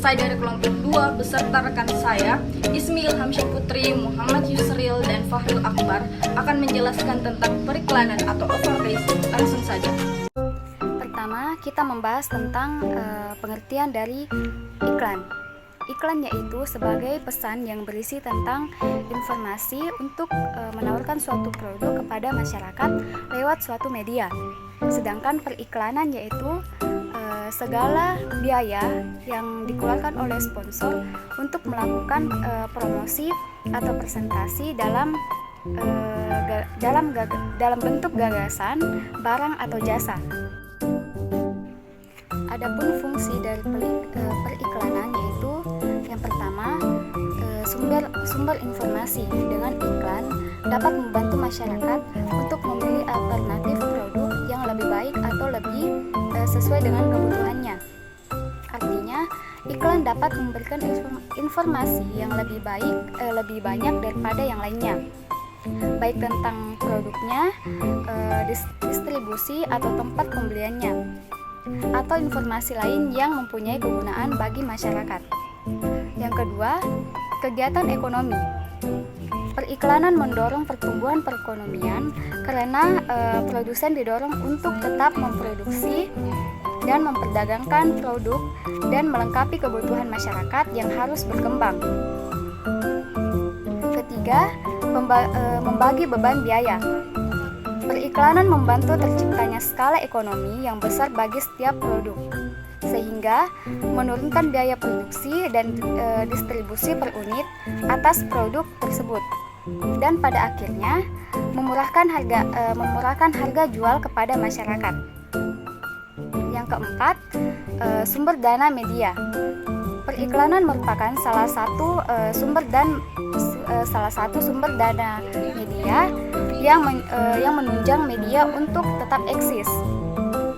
Saya dari kelompok 2 beserta rekan saya, Ismi Ilham Putri, Muhammad Yusril, dan Fahrul Akbar akan menjelaskan tentang periklanan atau advertising. Langsung saja. Pertama, kita membahas tentang pengertian dari iklan. Iklan yaitu sebagai pesan yang berisi tentang informasi untuk menawarkan suatu produk kepada masyarakat lewat suatu media. Sedangkan periklanan yaitu segala biaya yang dikeluarkan oleh sponsor untuk melakukan promosi atau presentasi dalam bentuk gagasan, barang atau jasa. Adapun fungsi dari periklanan yaitu yang pertama, sumber informasi. Dengan iklan dapat membantu masyarakat untuk memilih alternatif produk yang lebih baik atau lebih sesuai dengan kebutuhannya. Artinya, iklan dapat memberikan informasi yang lebih banyak daripada yang lainnya, baik tentang produknya, distribusi atau tempat pembeliannya, atau informasi lain yang mempunyai kegunaan bagi masyarakat. Yang kedua, kegiatan ekonomi. Periklanan mendorong pertumbuhan perekonomian karena produsen didorong untuk tetap memproduksi dan memperdagangkan produk dan melengkapi kebutuhan masyarakat yang harus berkembang. Ketiga, membagi beban biaya. Periklanan membantu terciptanya skala ekonomi yang besar bagi setiap produk, sehingga menurunkan biaya produksi dan distribusi per unit atas produk tersebut, dan pada akhirnya memurahkan harga jual kepada masyarakat. Yang keempat, sumber dana media. Periklanan merupakan salah satu sumber dana media yang menunjang media untuk tetap eksis.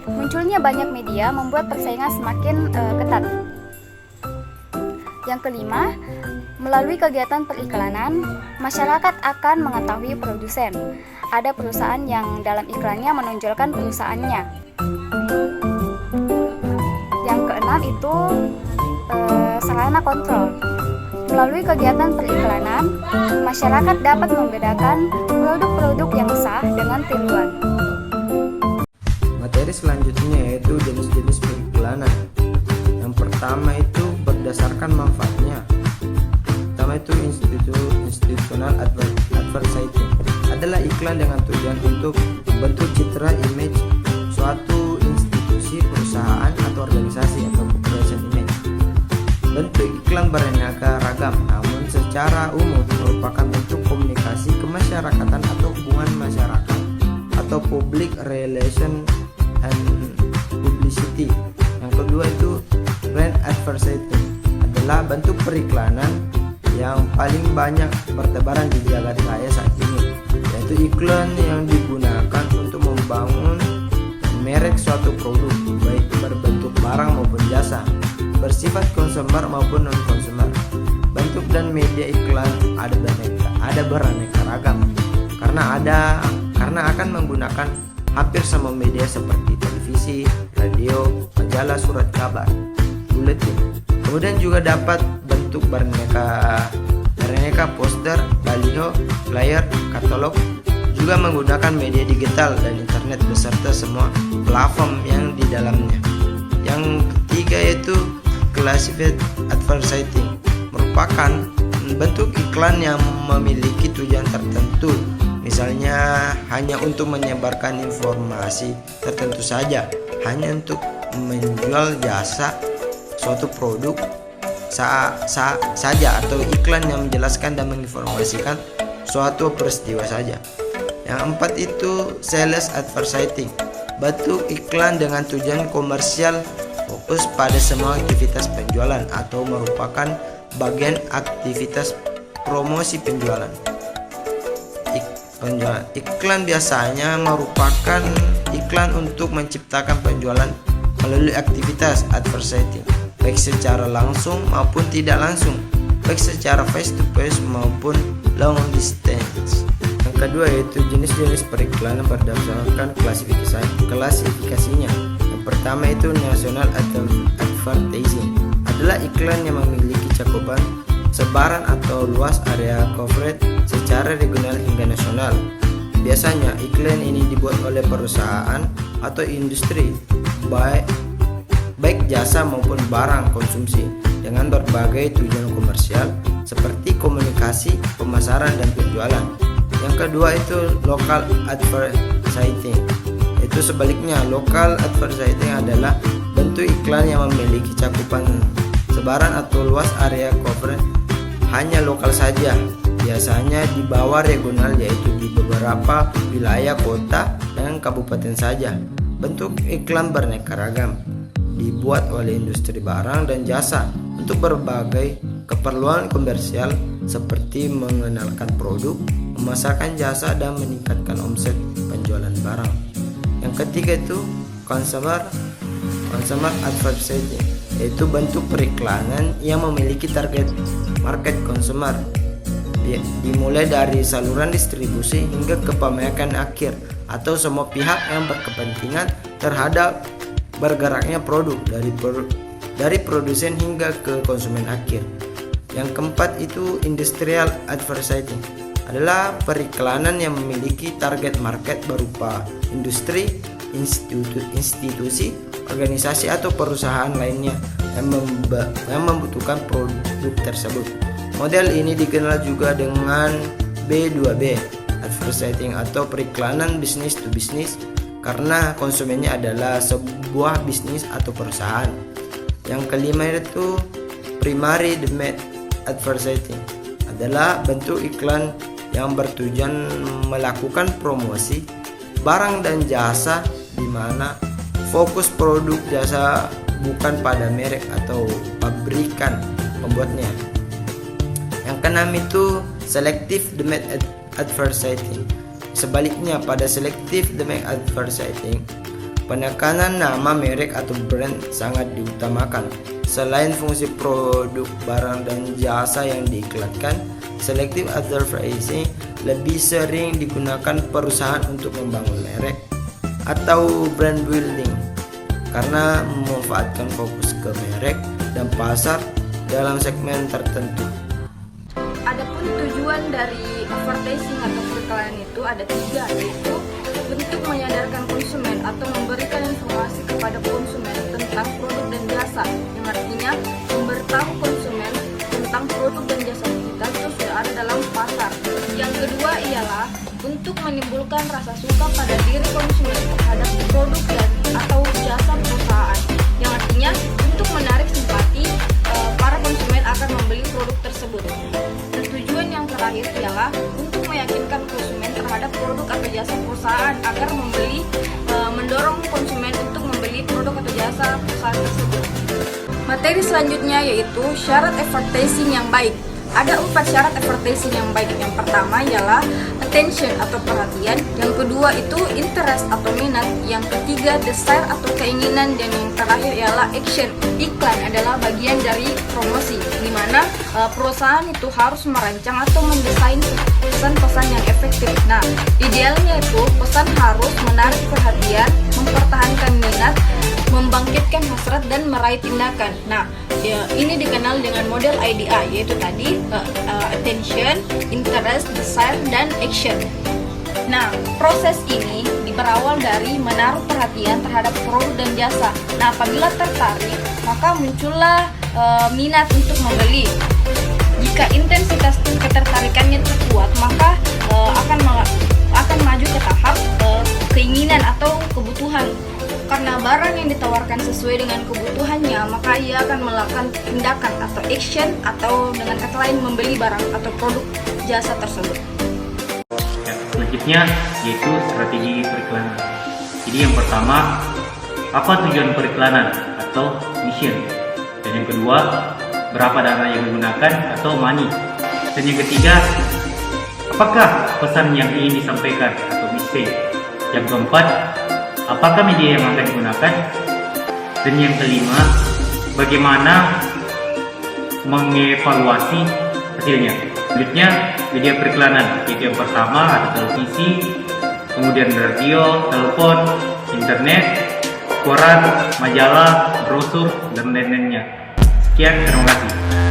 Munculnya banyak media membuat persaingan semakin ketat. Yang kelima, melalui kegiatan periklanan, masyarakat akan mengetahui produsen. Ada perusahaan yang dalam iklannya menonjolkan perusahaannya. Yang keenam itu sarana kontrol. Melalui kegiatan periklanan, masyarakat dapat membedakan produk-produk yang sah dengan tiruan. Materi selanjutnya yaitu jenis-jenis periklanan. Yang pertama itu berdasarkan manfaatnya. Pertama itu institutional advertising. Adalah iklan dengan tujuan untuk membentuk citra image suatu institusi, perusahaan atau organisasi atau corporation image. Bentuk iklan beraneka ragam, namun secara umum merupakan bentuk komunikasi kemasyarakatan atau hubungan masyarakat atau public relation and publicity. Yang kedua itu brand advertising, adalah bentuk periklanan yang paling banyak bertebaran di jagat raya saat ini, yaitu iklan yang digunakan untuk membangun merek suatu produk, baik berbentuk barang maupun jasa, bersifat konsumer maupun non-konsumer. Bentuk dan media iklan ada beraneka ragam karena akan menggunakan hampir semua media seperti televisi, radio, majalah, surat kabar, buletin. Kemudian juga dapat bentuk beraneka poster, baliho, flyer, katalog, juga menggunakan media digital dan internet beserta semua platform yang di dalamnya. Yang ketiga yaitu classified advertising, merupakan bentuk iklan yang memiliki tujuan tertentu, misalnya hanya untuk menyebarkan informasi tertentu saja, hanya untuk menjual jasa suatu produk saja, atau iklan yang menjelaskan dan menginformasikan suatu peristiwa saja. Yang empat itu sales advertising, bentuk iklan dengan tujuan komersial, fokus pada semua aktivitas penjualan atau merupakan bagian aktivitas promosi penjualan. Iklan biasanya merupakan iklan untuk menciptakan penjualan melalui aktivitas advertising, baik secara langsung maupun tidak langsung, baik secara face to face maupun long distance. Yang kedua yaitu jenis-jenis periklanan berdasarkan klasifikasinya. Yang pertama itu national advertising, adalah iklan yang memiliki cakupan sebaran atau luas area coverage secara regional hingga nasional. Biasanya iklan ini dibuat oleh perusahaan atau industri, baik jasa maupun barang konsumsi, dengan berbagai tujuan komersial seperti komunikasi, pemasaran, dan penjualan. Yang kedua itu local advertising. Itu sebaliknya, local advertising adalah bentuk iklan yang memiliki cakupan sebaran atau luas area coverage hanya lokal saja, biasanya di bawah regional, yaitu di beberapa wilayah kota dan kabupaten saja. Bentuk iklan beraneka ragam, dibuat oleh industri barang dan jasa untuk berbagai keperluan komersial seperti mengenalkan produk, memasarkan jasa, dan meningkatkan omset penjualan barang. Yang ketiga itu consumer advertising, yaitu bentuk periklanan yang memiliki target market consumer, dimulai dari saluran distribusi hingga ke pemakan akhir atau semua pihak yang berkepentingan terhadap bergeraknya produk dari produsen hingga ke konsumen akhir. Yang keempat itu industrial advertising, adalah periklanan yang memiliki target market berupa industri, institusi, organisasi atau perusahaan lainnya yang membutuhkan produk tersebut. Model ini dikenal juga dengan B2B advertising atau periklanan business to business, karena konsumennya adalah sebuah bisnis atau perusahaan. Yang kelima itu primary demand advertising, adalah bentuk iklan yang bertujuan melakukan promosi barang dan jasa di mana fokus produk jasa bukan pada merek atau pabrikan pembuatnya. Yang keenam itu selective demand advertising. Sebaliknya, pada selective demand advertising, penekanan nama merek atau brand sangat diutamakan. Selain fungsi produk, barang, dan jasa yang diiklankan, selective advertising lebih sering digunakan perusahaan untuk membangun merek atau brand building, karena memanfaatkan fokus ke merek dan pasar dalam segmen tertentu. Adapun tujuan dari advertising atau periklanan itu ada 3, yaitu bentuk menyadarkan konsumen atau memberikan informasi kepada konsumen tentang produk dan jasa, yang artinya memberitahu konsumen tentang produk dan jasa kita itu sudah ada dalam pasar. Yang kedua ialah untuk menimbulkan rasa suka pada diri konsumen terhadap produk dan atau jasa perusahaan, yang artinya untuk menarik simpati para konsumen akan membeli produk tersebut. Dan tujuan yang terakhir ialah untuk meyakinkan konsumen terhadap produk atau jasa perusahaan agar mendorong konsumen untuk membeli produk atau jasa perusahaan tersebut. Materi selanjutnya yaitu syarat advertising yang baik. Ada 4 syarat advertising yang baik. Yang pertama ialah attention atau perhatian, yang kedua itu interest atau minat, yang ketiga desire atau keinginan, dan yang terakhir ialah action. Iklan adalah bagian dari promosi, di mana perusahaan itu harus merancang atau mendesain pesan-pesan yang efektif. Nah, idealnya itu pesan harus menarik perhatian, mempertahankan minat, membangkitkan hasrat, dan meraih tindakan. Nah, ini dikenal dengan model IDA, yaitu tadi attention, interest, desire, dan action. Nah, proses ini berawal dari menaruh perhatian terhadap produk dan jasa. Nah, apabila tertarik, maka muncullah minat untuk membeli. Jika intensitas ketertarikannya kuat, maka akan maju ke tahap keinginan atau kebutuhan. Karena barang yang ditawarkan sesuai dengan kebutuhannya, maka ia akan melakukan tindakan atau action, atau dengan kata lain membeli barang atau produk jasa tersebut. Selanjutnya yaitu strategi periklanan. Jadi yang pertama, apa tujuan periklanan atau mission? Dan yang kedua, berapa dana yang digunakan atau money? Dan yang ketiga, apakah pesan yang ingin disampaikan atau message? Yang keempat, apakah media yang akan digunakan? Dan yang kelima, bagaimana mengevaluasi hasilnya? Selanjutnya, media periklanan, yaitu yang pertama ada televisi, kemudian radio, telepon, internet, koran, majalah, brosur, dan lain-lainnya. Sekian, terima kasih.